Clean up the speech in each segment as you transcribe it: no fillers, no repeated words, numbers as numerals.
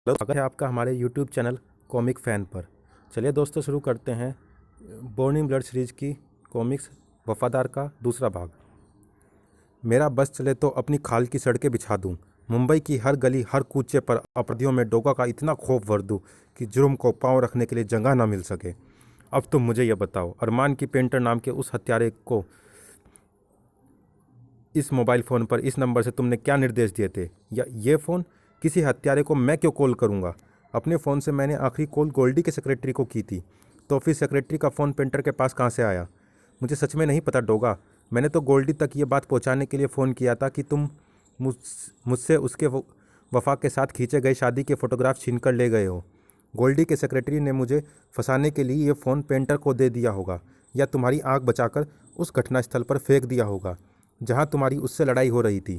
स्वागत है आपका हमारे यूट्यूब चैनल कॉमिक फ़ैन पर। चलिए दोस्तों, शुरू करते हैं बोर्न इन ब्लड सीरीज़ की कॉमिक्स वफ़ादार का दूसरा भाग। मेरा बस चले तो अपनी खाल की सड़कें बिछा दूं, मुंबई की हर गली हर कूचे पर अपराधियों में डोगा का इतना खौफ भर दूं कि जुर्म को पांव रखने के लिए जगह ना मिल सके। अब तुम मुझे यह बताओ, अरमान की पेंटर नाम के उस हत्यारे को इस मोबाइल फ़ोन पर इस नंबर से तुमने क्या निर्देश दिए थे? या ये फ़ोन किसी हत्यारे को मैं क्यों कॉल करूँगा? अपने फ़ोन से मैंने आखिरी कॉल गोल्डी के सेक्रेटरी को की थी, तो फिर सेक्रेटरी का फ़ोन पेंटर के पास कहाँ से आया? मुझे सच में नहीं पता डोगा। मैंने तो गोल्डी तक ये बात पहुँचाने के लिए फ़ोन किया था कि तुम मुझसे उसके वफा के साथ खींचे गए शादी के फ़ोटोग्राफ छीन कर ले गए हो। गोल्डी के सेक्रेटरी ने मुझे फंसाने के लिए ये फ़ोन पेंटर को दे दिया होगा, या तुम्हारी आँख बचाकर उस घटनास्थल पर फेंक दिया होगा जहाँ तुम्हारी उससे लड़ाई हो रही थी,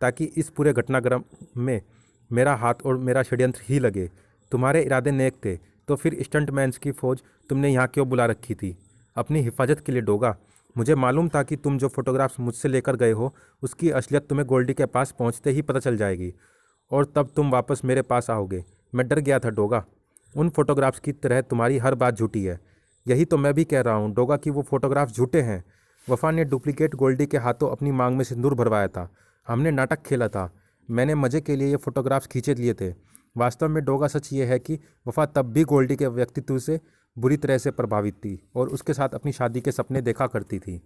ताकि इस पूरे घटनाक्रम में मेरा हाथ और मेरा षड्यंत्र ही लगे। तुम्हारे इरादे नेक थे, तो फिर स्टंटमैन्स की फ़ौज तुमने यहाँ क्यों बुला रखी थी? अपनी हिफाजत के लिए डोगा। मुझे मालूम था कि तुम जो फ़ोटोग्राफ्स मुझसे लेकर गए हो उसकी असलियत तुम्हें गोल्डी के पास पहुँचते ही पता चल जाएगी, और तब तुम वापस मेरे पास आओगे। मैं डर गया था डोगा। उन फ़ोटोग्राफ्स की तरह तुम्हारी हर बात झूठी है। यही तो मैं भी कह रहा हूँ डोगा कि वो फ़ोटोग्राफ्स झूठे हैं। वफ़ा ने डुप्लीकेट गोल्डी के हाथों अपनी मांग में सिंदूर भरवाया था। हमने नाटक खेला था। मैंने मज़े के लिए ये फ़ोटोग्राफ्स खींचे लिए थे। वास्तव में डोगा, सच ये है कि वफ़ा तब भी गोल्डी के व्यक्तित्व से बुरी तरह से प्रभावित थी और उसके साथ अपनी शादी के सपने देखा करती थी।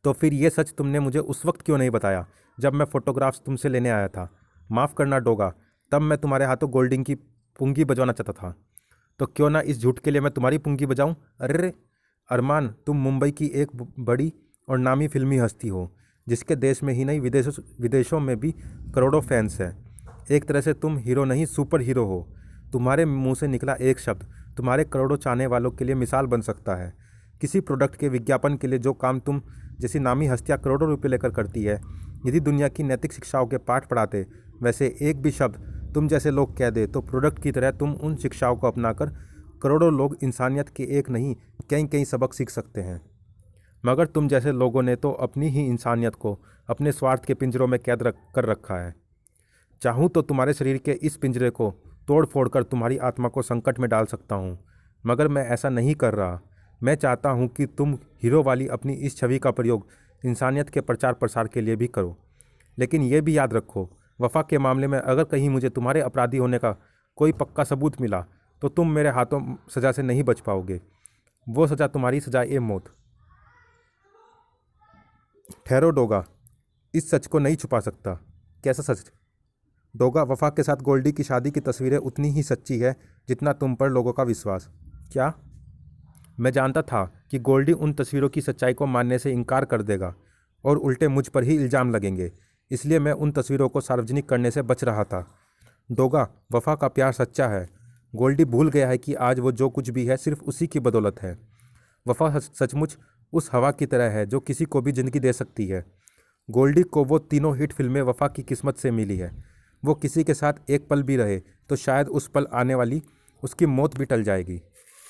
तो फिर ये सच तुमने मुझे उस वक्त क्यों नहीं बताया जब मैं फ़ोटोग्राफ्स तुमसे लेने आया था? माफ़ करना डोगा, तब मैं तुम्हारे हाथों गोल्डिंग की पुंगी बजवाना चाहता था। तो क्यों ना इस झूठ के लिए मैं तुम्हारी पुंगी बजाऊं? अरे अरमान, तुम मुंबई की एक बड़ी और नामी फिल्मी हस्ती हो, जिसके देश में ही नहीं विदेशों में भी करोड़ों फैंस हैं। एक तरह से तुम हीरो नहीं, सुपर हीरो हो। तुम्हारे मुंह से निकला एक शब्द तुम्हारे करोड़ों चाहने वालों के लिए मिसाल बन सकता है। किसी प्रोडक्ट के विज्ञापन के लिए जो काम तुम जैसी नामी हस्तियाँ करोड़ों रुपए लेकर करती है, यदि दुनिया की नैतिक शिक्षाओं के पाठ पढ़ाते वैसे एक भी शब्द तुम जैसे लोग कह दे, तो प्रोडक्ट की तरह तुम उन शिक्षाओं को अपनाकर करोड़ों लोग इंसानियत के एक नहीं कई कई सबक सीख सकते हैं। मगर तुम जैसे लोगों ने तो अपनी ही इंसानियत को अपने स्वार्थ के पिंजरों में कैद कर रखा है। चाहूँ तो तुम्हारे शरीर के इस पिंजरे को तोड़ फोड़ कर तुम्हारी आत्मा को संकट में डाल सकता हूँ, मगर मैं ऐसा नहीं कर रहा। मैं चाहता हूँ कि तुम हीरो वाली अपनी इस छवि का प्रयोग इंसानियत के प्रचार प्रसार के लिए भी करो। लेकिन ये भी याद रखो, वफ़ा के मामले में अगर कहीं मुझे तुम्हारे अपराधी होने का कोई पक्का सबूत मिला, तो तुम मेरे हाथों सज़ा से नहीं बच पाओगे। वो सज़ा तुम्हारी सज़ा ए मौत। ठहरो डोगा, इस सच को नहीं छुपा सकता। कैसा सच? डोगा, वफ़ा के साथ गोल्डी की शादी की तस्वीरें उतनी ही सच्ची है जितना तुम पर लोगों का विश्वास। क्या? मैं जानता था कि गोल्डी उन तस्वीरों की सच्चाई को मानने से इनकार कर देगा और उल्टे मुझ पर ही इल्ज़ाम लगेंगे, इसलिए मैं उन तस्वीरों को सार्वजनिक करने से बच रहा था। डोगा, वफ़ा का प्यार सच्चा है। गोल्डी भूल गया है कि आज वो जो कुछ भी है सिर्फ उसी की बदौलत है। वफ़ा सचमुच उस हवा की तरह है जो किसी को भी ज़िंदगी दे सकती है। गोल्डी को वो तीनों हिट फिल्में वफ़ा की किस्मत से मिली है। वो किसी के साथ एक पल भी रहे तो शायद उस पल आने वाली उसकी मौत भी टल जाएगी।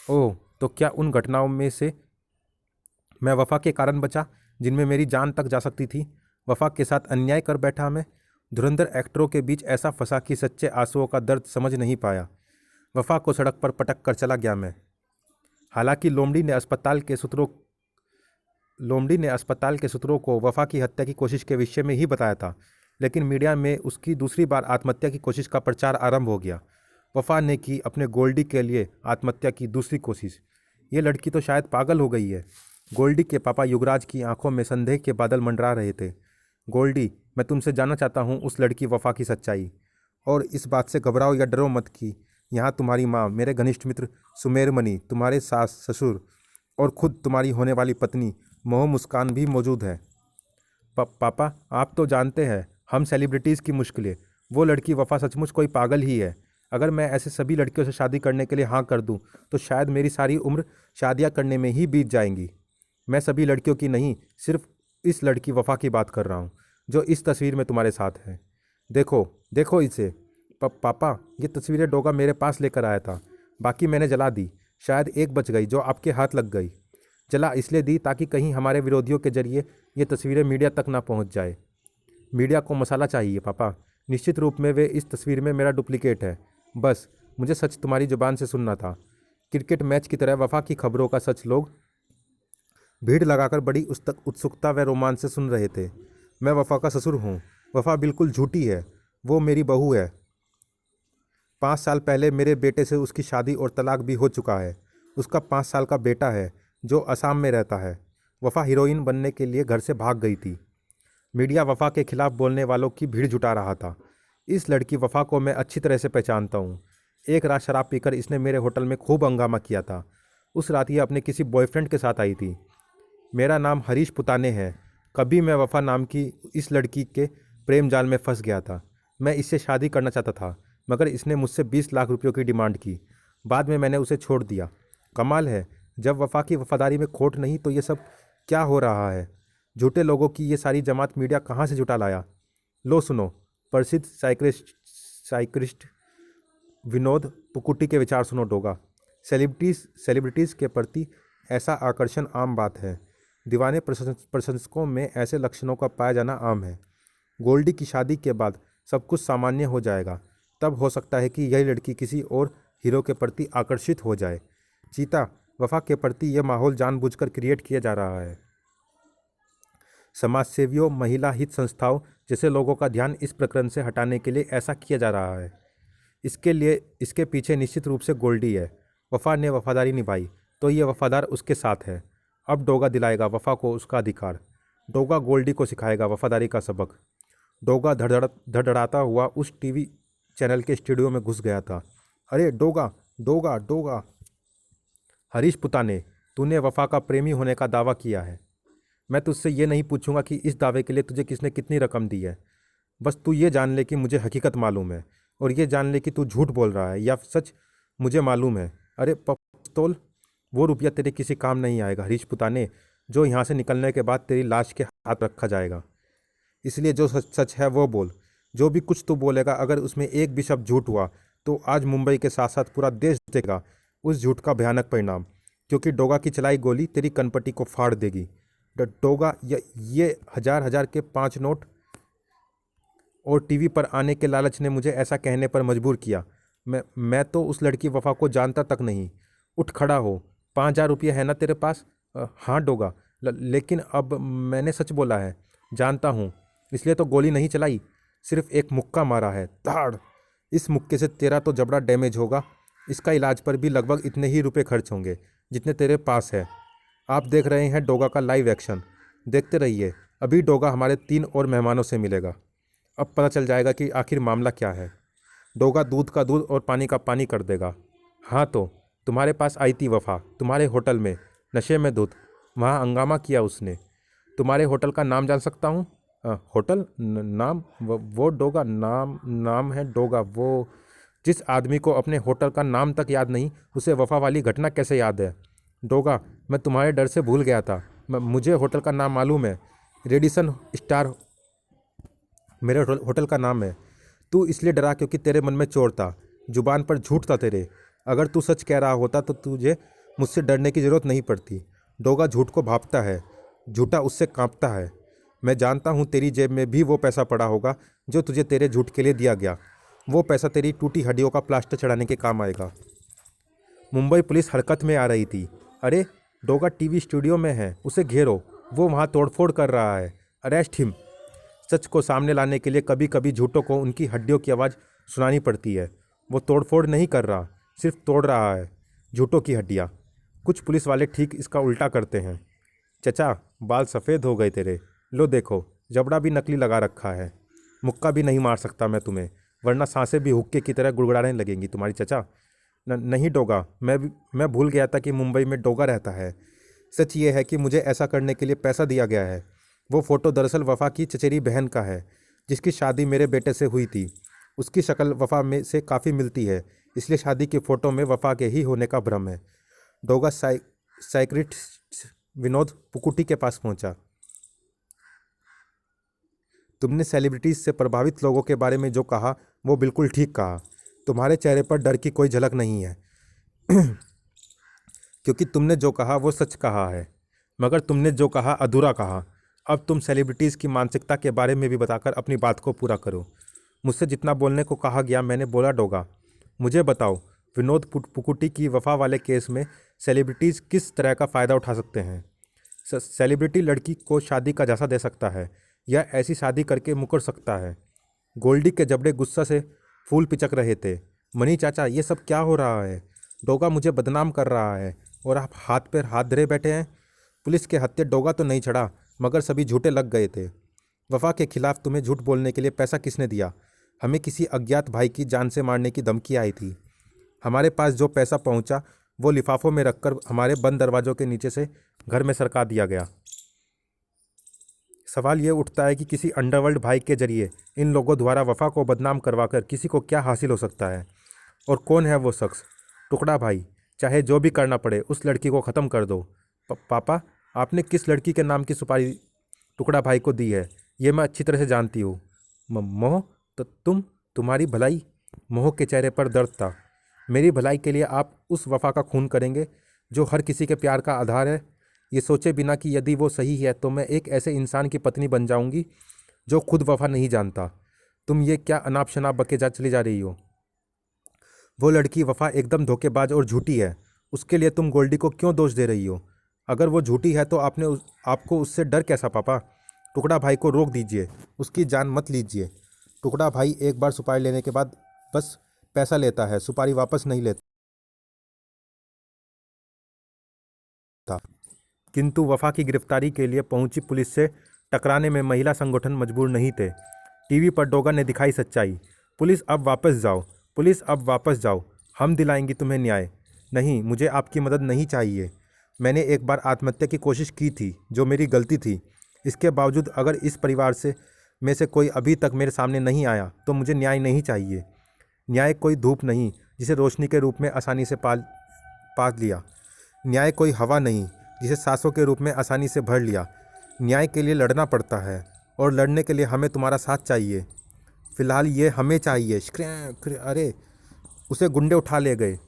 ओह, तो क्या उन घटनाओं में से मैं वफ़ा के कारण बचा जिनमें मेरी जान तक जा सकती थी? वफ़ा के साथ अन्याय कर बैठा मैं, धुरंधर एक्टरों के बीच ऐसा फंसा कि सच्चे आंसुओं का दर्द समझ नहीं पाया। वफ़ा को सड़क पर पटक कर चला गया मैं। हालांकि लोमड़ी ने अस्पताल के सूत्रों को वफ़ा की हत्या की कोशिश के विषय में ही बताया था, लेकिन मीडिया में उसकी दूसरी बार आत्महत्या की कोशिश का प्रचार आरंभ हो गया। वफ़ा ने की अपने गोल्डी के लिए आत्महत्या की दूसरी कोशिश। ये लड़की तो शायद पागल हो गई है। गोल्डी के पापा युगराज की आंखों में संदेह के बादल मंडरा रहे थे। गोल्डी, मैं तुमसे जानना चाहता हूँ उस लड़की वफ़ा की सच्चाई। और इस बात से घबराओ या डरो मत कि यहाँ तुम्हारी माँ, मेरे घनिष्ठ मित्र सुमेरमणि, तुम्हारे सास ससुर और खुद तुम्हारी होने वाली पत्नी मोह मुस्कान भी मौजूद है। पापा, आप तो जानते हैं हम सेलिब्रिटीज़ की मुश्किलें। वो लड़की वफ़ा सचमुच कोई पागल ही है। अगर मैं ऐसे सभी लड़कियों से शादी करने के लिए हाँ कर दूं, तो शायद मेरी सारी उम्र शादियां करने में ही बीत जाएंगी। मैं सभी लड़कियों की नहीं, सिर्फ इस लड़की वफ़ा की बात कर रहा हूँ जो इस तस्वीर में तुम्हारे साथ है। देखो, देखो इसे। पापा, ये तस्वीरें डोगा मेरे पास लेकर आया था। बाकी मैंने जला दी। शायद एक बच गई जो आपके हाथ लग गई। जला इसलिए दी ताकि कहीं हमारे विरोधियों के जरिए ये तस्वीरें मीडिया तक ना पहुंच जाए। मीडिया को मसाला चाहिए पापा। निश्चित रूप में वे इस तस्वीर में मेरा डुप्लीकेट है। बस मुझे सच तुम्हारी जुबान से सुनना था। क्रिकेट मैच की तरह वफा की खबरों का सच लोग भीड़ लगाकर बड़ी उत्सुकता व रोमांच से सुन रहे थे। मैं वफा का ससुर हूँ। वफा बिल्कुल झूठी है। वो मेरी बहू है। 5 साल पहले मेरे बेटे से उसकी शादी और तलाक भी हो चुका है। उसका 5 साल का बेटा है जो असम में रहता है। वफा हीरोइन बनने के लिए घर से भाग गई थी। मीडिया वफा के खिलाफ बोलने वालों की भीड़ जुटा रहा था। इस लड़की वफा को मैं अच्छी तरह से पहचानता हूँ। एक रात शराब पीकर इसने मेरे होटल में खूब हंगामा किया था। उस रात ये अपने किसी बॉयफ्रेंड के साथ आई थी। मेरा नाम हरीश पुताने है। कभी मैं वफा नाम की इस लड़की के प्रेम जाल में फंस गया था। मैं इससे शादी करना चाहता था, मगर इसने मुझसे 20 लाख रुपयों की डिमांड की। बाद में मैंने उसे छोड़ दिया। कमाल है, जब वफा की वफादारी में खोट नहीं तो ये सब क्या हो रहा है। झूठे लोगों की ये सारी जमात मीडिया कहाँ से जुटा लाया। लो सुनो, प्रसिद्ध साइक्रिस्ट विनोद पुकुटी के विचार सुनो डोगा। सेलिब्रिटीज़ के प्रति ऐसा आकर्षण आम बात है। दीवाने प्रशंसकों में ऐसे लक्षणों का पाया जाना आम है। गोल्डी की शादी के बाद सब कुछ सामान्य हो जाएगा। तब हो सकता है कि यही लड़की किसी और हीरो के प्रति आकर्षित हो जाए। चीता, वफा के प्रति यह माहौल जानबूझकर क्रिएट किया जा रहा है। समाजसेवियों, महिला हित संस्थाओं जैसे लोगों का ध्यान इस प्रकरण से हटाने के लिए ऐसा किया जा रहा है। इसके पीछे निश्चित रूप से गोल्डी है। वफा ने वफादारी निभाई तो ये वफादार उसके साथ है। अब डोगा दिलाएगा वफा को उसका अधिकार। डोगा गोल्डी को सिखाएगा वफादारी का सबक। डोगा धड़धड़ाता हुआ उस टीवी चैनल के स्टूडियो में घुस गया था। अरे डोगा, डोगा, डोगा। हरीश पुताने, तूने वफा का प्रेमी होने का दावा किया है। मैं तुझसे ये नहीं पूछूंगा कि इस दावे के लिए तुझे किसने कितनी रकम दी है। बस तू ये जान ले कि मुझे हकीकत मालूम है, और ये जान ले कि तू झूठ बोल रहा है या सच मुझे मालूम है। अरे पस्तौल, वो रुपया तेरे किसी काम नहीं आएगा हरीश पुताने, जो यहाँ से निकलने के बाद तेरी लाश के हाथ रखा जाएगा। इसलिए जो सच सच है वो बोल। जो भी कुछ तू बोलेगा, अगर उसमें एक भी शब्द झूठ हुआ तो आज मुंबई के साथ साथ पूरा देश देखेगा उस झूठ का भयानक परिणाम। क्योंकि डोगा की चलाई गोली तेरी कनपटी को फाड़ देगी। डोगा, ये हजार के 5 नोट और टीवी पर आने के लालच ने मुझे ऐसा कहने पर मजबूर किया। मैं तो उस लड़की वफा को जानता तक नहीं। उठ खड़ा हो। 5,000 रुपये है ना तेरे पास? हाँ डोगा, लेकिन अब मैंने सच बोला है। जानता हूँ, इसलिए तो गोली नहीं चलाई, सिर्फ एक मुक्का मारा है, धाड़। इस मुक्के से तेरा तो जबड़ा डैमेज होगा। इसका इलाज पर भी लगभग इतने ही रुपए खर्च होंगे जितने तेरे पास है। आप देख रहे हैं डोगा का लाइव एक्शन। देखते रहिए, अभी डोगा हमारे 3 और मेहमानों से मिलेगा। अब पता चल जाएगा कि आखिर मामला क्या है। डोगा दूध का दूध और पानी का पानी कर देगा। हाँ तो तुम्हारे पास आई थी वफा, तुम्हारे होटल में, नशे में धुत। वहाँ हंगामा किया उसने। तुम्हारे होटल का नाम जान सकता हूँ? होटल नाम? वो डोगा, नाम है डोगा। वो जिस आदमी को अपने होटल का नाम तक याद नहीं, उसे वफा वाली घटना कैसे याद है? डोगा, मैं तुम्हारे डर से भूल गया था। मुझे होटल का नाम मालूम है, रेडिसन स्टार मेरे होटल का नाम है। तू इसलिए डरा क्योंकि तेरे मन में चोर था, जुबान पर झूठ था तेरे। अगर तू सच कह रहा होता तो तुझे मुझसे डरने की ज़रूरत नहीं पड़ती। डोगा झूठ को भांपता है, झूठा उससे कांपता है। मैं जानता हूँ तेरी जेब में भी वो पैसा पड़ा होगा जो तुझे तेरे झूठ के लिए दिया गया। वो पैसा तेरी टूटी हड्डियों का प्लास्टर चढ़ाने के काम आएगा। मुंबई पुलिस हरकत में आ रही थी। अरे डोगा टीवी स्टूडियो में है, उसे घेरो, वो वहाँ तोड़फोड़ कर रहा है। Arrest him. सच को सामने लाने के लिए कभी कभी झूठों को उनकी हड्डियों की आवाज़ सुनानी पड़ती है। वो तोड़फोड़ नहीं कर रहा, सिर्फ तोड़ रहा है झूठों की हड्डियाँ। कुछ पुलिस वाले ठीक इसका उल्टा करते हैं। चचा, बाल सफ़ेद हो गए तेरे। लो देखो, जबड़ा भी नकली लगा रखा है। मुक्का भी नहीं मार सकता मैं तुम्हें, वरना सांसें भी हुक्के की तरह गुड़गुड़ाने लगेंगी तुम्हारी चचा। नहीं डोगा, मैं भूल गया था कि मुंबई में डोगा रहता है। सच ये है कि मुझे ऐसा करने के लिए पैसा दिया गया है। वो फ़ोटो दरअसल वफ़ा की चचेरी बहन का है, जिसकी शादी मेरे बेटे से हुई थी। उसकी शक्ल वफ़ा में से काफ़ी मिलती है, इसलिए शादी की फ़ोटो में वफ़ा के ही होने का भ्रम है। डोगा साइक्रिस्ट विनोद पुकुटी के पास पहुंचा। तुमने सेलिब्रिटीज़ से प्रभावित लोगों के बारे में जो कहा वो बिल्कुल ठीक कहा। तुम्हारे चेहरे पर डर की कोई झलक नहीं है क्योंकि तुमने जो कहा वो सच कहा है, मगर तुमने जो कहा अधूरा कहा। अब तुम सेलिब्रिटीज़ की मानसिकता के बारे में भी बताकर अपनी बात को पूरा करो। मुझसे जितना बोलने को कहा गया मैंने बोला डोगा। मुझे बताओ, विनोद पुकुटी की वफा वाले केस में सेलिब्रिटीज़ किस तरह का फ़ायदा उठा सकते हैं? सेलिब्रिटी लड़की को शादी का झांसा दे सकता है या ऐसी शादी करके मुकर सकता है। गोल्डी के जबड़े गुस्सा से फूल पिचक रहे थे। मनी चाचा, ये सब क्या हो रहा है? डोगा मुझे बदनाम कर रहा है और आप हाथ पर हाथ धरे बैठे हैं। पुलिस के हत्थे डोगा तो नहीं चढ़ा, मगर सभी झूठे लग गए थे। वफा के खिलाफ तुम्हें झूठ बोलने के लिए पैसा किसने दिया? हमें किसी अज्ञात भाई की जान से मारने की धमकी आई थी। हमारे पास जो पैसा पहुंचा वो लिफाफों में रखकर हमारे बंद दरवाजों के नीचे से घर में सरका दिया गया। सवाल ये उठता है कि किसी अंडरवर्ल्ड भाई के जरिए इन लोगों द्वारा वफा को बदनाम करवाकर किसी को क्या हासिल हो सकता है? और कौन है वो शख्स? टुकड़ा भाई, चाहे जो भी करना पड़े उस लड़की को ख़त्म कर दो। पापा, आपने किस लड़की के नाम की सुपारी टुकड़ा भाई को दी है ये मैं अच्छी तरह से जानती हूँ। मोह, तो तुम्हारी भलाई? मोह के चेहरे पर दर्द था। मेरी भलाई के लिए आप उस वफा का खून करेंगे जो हर किसी के प्यार का आधार है, ये सोचे बिना कि यदि वो सही है तो मैं एक ऐसे इंसान की पत्नी बन जाऊंगी जो खुद वफा नहीं जानता। तुम ये क्या अनाप शनाप बके जा चली जा रही हो? वो लड़की वफा एकदम धोखेबाज और झूठी है। उसके लिए तुम गोल्डी को क्यों दोष दे रही हो? अगर वो झूठी है तो आपको उससे डर कैसा पापा? टुकड़ा भाई को रोक दीजिए, उसकी जान मत लीजिए। टुकड़ा भाई एक बार सुपारी लेने के बाद बस पैसा लेता है, सुपारी वापस नहीं लेता। किंतु वफा की गिरफ्तारी के लिए पहुंची पुलिस से टकराने में महिला संगठन मजबूर नहीं थे। टीवी पर डोगा ने दिखाई सच्चाई। पुलिस अब वापस जाओ, पुलिस अब वापस जाओ, हम दिलाएंगी तुम्हें न्याय। नहीं, मुझे आपकी मदद नहीं चाहिए। मैंने एक बार आत्महत्या की कोशिश की थी, जो मेरी गलती थी। इसके बावजूद अगर इस परिवार में से कोई अभी तक मेरे सामने नहीं आया तो मुझे न्याय नहीं चाहिए। न्याय कोई धूप नहीं जिसे रोशनी के रूप में आसानी से पा लिया। न्याय कोई हवा नहीं जिसे सांसों के रूप में आसानी से भर लिया। न्याय के लिए लड़ना पड़ता है और लड़ने के लिए हमें तुम्हारा साथ चाहिए। फिलहाल ये हमें चाहिए। अरे, उसे गुंडे उठा ले गए।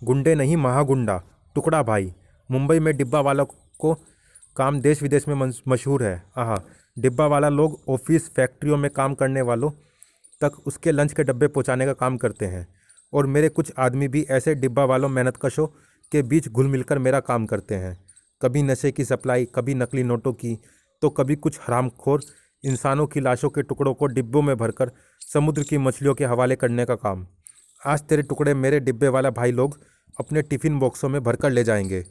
गुंडे नहीं, महागुंडा। टुकड़ा भाई। मुंबई में डिब्बा वालों को काम देश विदेश में मशहूर है। आहा, डिब्बा वाला लोग ऑफिस फैक्ट्रियों में काम करने वालों तक उसके लंच के डब्बे पहुंचाने का काम करते हैं। और मेरे कुछ आदमी भी ऐसे डिब्बा वालों मेहनतकशों के बीच घुल मिलकर मेरा काम करते हैं। कभी नशे की सप्लाई, कभी नकली नोटों की, तो कभी कुछ हरामखोर इंसानों की लाशों के टुकड़ों को डिब्बों में भरकर समुद्र की मछलियों के हवाले करने का काम। आज तेरे टुकड़े मेरे डिब्बे वाला भाई लोग अपने टिफ़िन बॉक्सों में भरकर ले जाएंगे।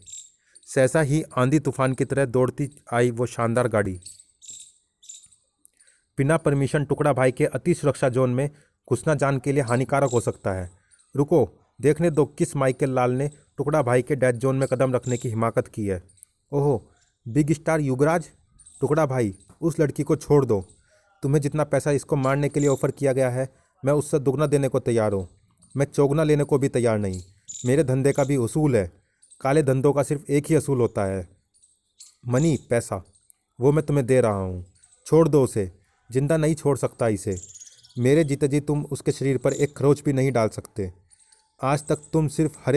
सहसा ही आंधी तूफान की तरह दौड़ती आई वो शानदार गाड़ी। बिना परमिशन टुकड़ा भाई के अति सुरक्षा जोन में घुसना जान के लिए हानिकारक हो सकता है। रुको, देखने दो किस माइकल लाल ने टुकड़ा भाई के डेथ जोन में कदम रखने की हिमाकत की है। ओहो, बिग स्टार युगराज। टुकड़ा भाई, उस लड़की को छोड़ दो। तुम्हें जितना पैसा इसको मारने के लिए ऑफ़र किया गया है, मैं उससे दुगना देने को तैयार हूँ। मैं चौगुना लेने को भी तैयार नहीं। मेरे धंधे का भी उसूल है। काले धंधों का सिर्फ एक ही असूल होता है, मनी, पैसा। वो मैं तुम्हें दे रहा हूँ। छोड़ दो उसे। जिंदा नहीं छोड़ सकता इसे। मेरे जीते जी तुम उसके शरीर पर एक खरोच भी नहीं डाल सकते। आज तक तुम सिर्फ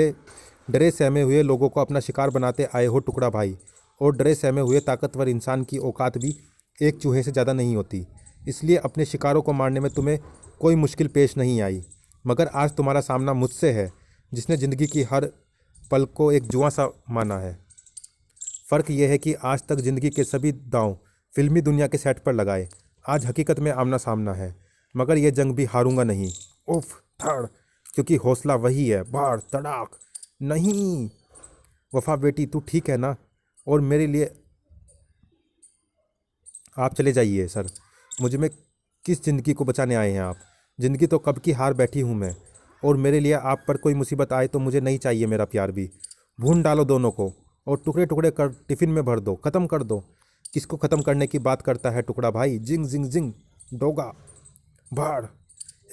डरे सहमे हुए लोगों को अपना शिकार बनाते आए हो टुकड़ा भाई। और डरे सहमे हुए ताकतवर इंसान की औकात भी एक चूहे से ज़्यादा नहीं होती। इसलिए अपने शिकारों को मारने में तुम्हें कोई मुश्किल पेश नहीं आई। मगर आज तुम्हारा सामना मुझसे है, जिसने ज़िंदगी की हर पल को एक जुआ सा माना है। फ़र्क यह है कि आज तक ज़िंदगी के सभी दांव फिल्मी दुनिया के सेट पर लगाए। आज हकीकत में आमना सामना है, मगर यह जंग भी हारूंगा नहीं। उफ, धड़, क्योंकि हौसला वही है, बाढ़ तड़ाक नहीं। वफा बेटी, तू ठीक है ना? और मेरे लिए आप चले जाइए सर। मुझे में किस ज़िंदगी को बचाने आए हैं आप? ज़िंदगी तो कब की हार बैठी हूँ मैं। और मेरे लिए आप पर कोई मुसीबत आए तो मुझे नहीं चाहिए मेरा प्यार भी। भून डालो दोनों को और टुकड़े टुकड़े कर टिफ़िन में भर दो, ख़त्म कर दो। किसको ख़त्म करने की बात करता है टुकड़ा भाई? जिंग जिंग जिंग, डोगा भाड़।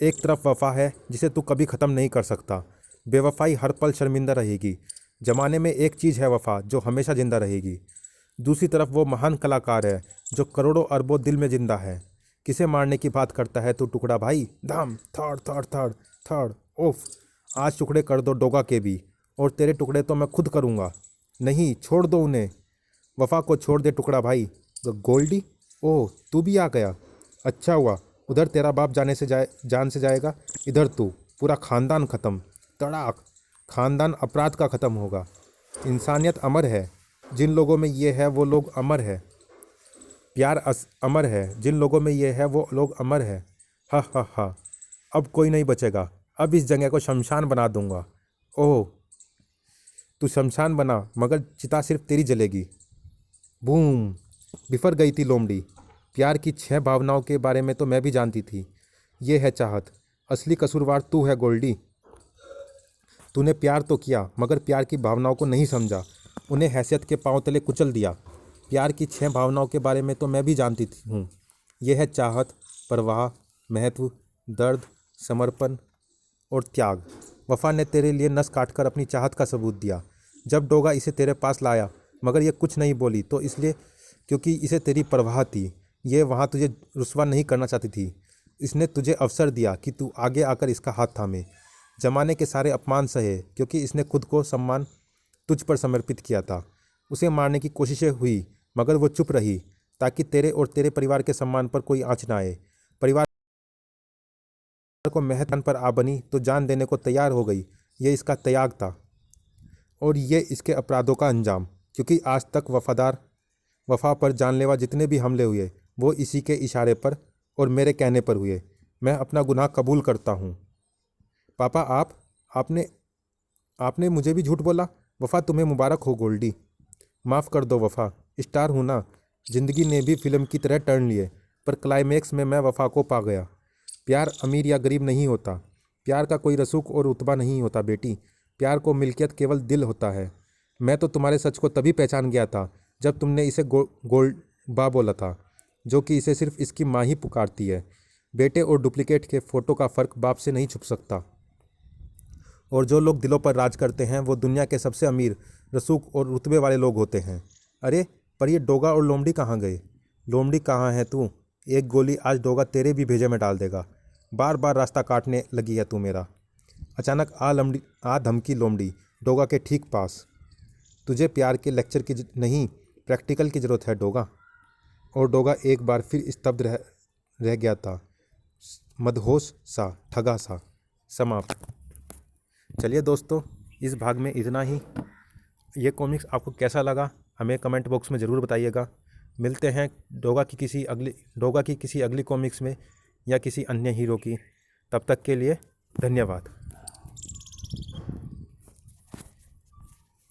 एक तरफ वफा है जिसे तू कभी ख़त्म नहीं कर सकता। बेवफाई हर पल शर्मिंदा रहेगी। ज़माने में एक चीज़ है वफा जो हमेशा ज़िंदा रहेगी। दूसरी तरफ वो महान कलाकार है जो करोड़ों अरबों दिल में ज़िंदा है। किसे मारने की बात करता है तू टुकड़ा भाई? धाम थड़ थड़ थड़ थड़। ओफ, आज टुकड़े कर दो डोगा के भी, और तेरे टुकड़े तो मैं खुद करूँगा। नहीं, छोड़ दो उन्हें। वफा को छोड़ दे टुकड़ा भाई। गोल्डी, ओह तू भी आ गया। अच्छा हुआ, उधर तेरा बाप जान से जाएगा, इधर तू, पूरा खानदान ख़त्म। तड़ाक, खानदान अपराध का ख़त्म होगा। इंसानियत अमर है, जिन लोगों में ये है वो लोग अमर है। प्यार अमर है, जिन लोगों में ये है वो लोग अमर है। हा हा हा। अब कोई नहीं बचेगा, अब इस जगह को शमशान बना दूंगा। ओह, तू शमशान बना मगर चिता सिर्फ तेरी जलेगी। बूम। बिफर गई थी लोमड़ी। प्यार की 6 भावनाओं के बारे में तो मैं भी जानती थी। ये है चाहत, असली कसूरवार तू है गोल्डी। तूने प्यार तो किया मगर प्यार की भावनाओं को नहीं समझा, उन्हें हैसियत के पांव तले कुचल दिया। प्यार की 6 भावनाओं के बारे में तो मैं भी जानती हूँ। यह है चाहत, परवाह, महत्व, दर्द, समर्पण और त्याग। वफा ने तेरे लिए नस काटकर अपनी चाहत का सबूत दिया। जब डोगा इसे तेरे पास लाया मगर ये कुछ नहीं बोली तो इसलिए क्योंकि इसे तेरी परवाह थी। ये वहाँ तुझे रुस्वा नहीं करना चाहती थी। इसने तुझे अवसर दिया कि तू आगे आकर इसका हाथ थामे। जमाने के सारे अपमान सहे क्योंकि इसने खुद को सम्मान तुझ पर समर्पित किया था। उसे मारने की कोशिशें हुई मगर वो चुप रही ताकि तेरे और तेरे परिवार के सम्मान पर कोई आँच ना आए। परिवार को महत्व पर आ बनी तो जान देने को तैयार हो गई। ये इसका त्याग था और ये इसके अपराधों का अंजाम। क्योंकि आज तक वफा पर जानलेवा जितने भी हमले हुए वो इसी के इशारे पर और मेरे कहने पर हुए। मैं अपना गुनाह कबूल करता हूँ। पापा, आपने आपने मुझे भी झूठ बोला। वफा तुम्हें मुबारक हो गोल्डी। माफ़ कर दो वफा, स्टार हूँ ना। जिंदगी ने भी फिल्म की तरह टर्न लिए पर क्लाइमेक्स में मैं वफा को पा गया। प्यार अमीर या गरीब नहीं होता, प्यार का कोई रसूख और रुतबा नहीं होता बेटी। प्यार को मिल्कियत केवल दिल होता है। मैं तो तुम्हारे सच को तभी पहचान गया था जब तुमने इसे गोल्ड बा बोला था, जो कि इसे सिर्फ इसकी माँ ही पुकारती है। बेटे और डुप्लीकेट के फ़ोटो का फ़र्क बाप से नहीं छुप सकता। और जो लोग दिलों पर राज करते हैं वो दुनिया के सबसे अमीर, रसूख और रुतबे वाले लोग होते हैं। अरे पर ये डोगा और लोमड़ी कहाँ गए? लोमड़ी कहाँ है तू? एक गोली आज डोगा तेरे भी भेजे में डाल देगा। बार बार रास्ता काटने लगी है तू मेरा। अचानक आ धमकी लोमड़ी डोगा के ठीक पास। तुझे प्यार के लेक्चर की नहीं, प्रैक्टिकल की ज़रूरत है डोगा। और डोगा एक बार फिर स्तब्ध रह गया था, मदहोश सा, ठगा सा। समाप्त। चलिए दोस्तों, इस भाग में इतना ही। ये कॉमिक्स आपको कैसा लगा हमें कमेंट बॉक्स में ज़रूर बताइएगा। मिलते हैं डोगा की किसी अगली कॉमिक्स में या किसी अन्य हीरो की। तब तक के लिए धन्यवाद।